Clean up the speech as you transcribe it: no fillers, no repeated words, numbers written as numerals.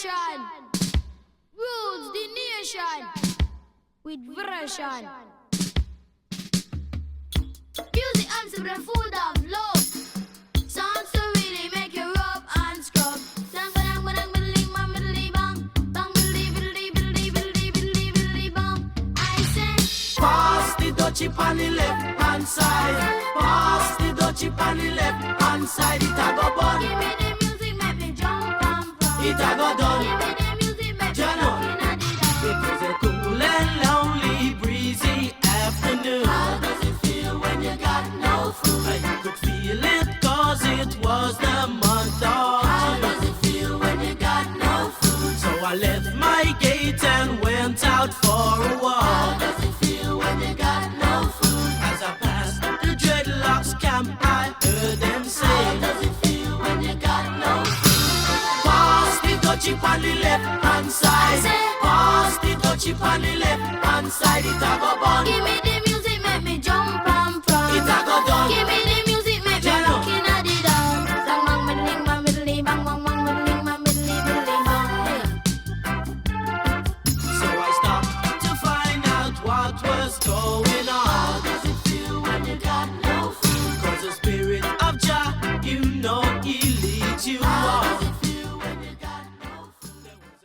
station rules the nation with version. Music and the food of love. Songs to really make you rub and scrub. Dang bang bang biddly bang biddly bang bang biddly biddly biddly biddly biddly biddly bang. I say, pass the dutchie on the left hand side. Pass the dutchie on the left hand side. It a go bun. give me the music, make me jump and pump. It a go done. Give me the music, make me Jano. jump in a the It was a cool and lonely, breezy afternoon. How does it feel when you got no food? You could feel it cause it was the month of How June. does it feel when you got no food? So I left my gate and went out for a How walk. does it feel when you got no food? As I passed the dreadlocks camp, I heard them How say, does it feel when you got no food? pass the dutchie on the left hand side. Pass the dutchie on the left hand side. It a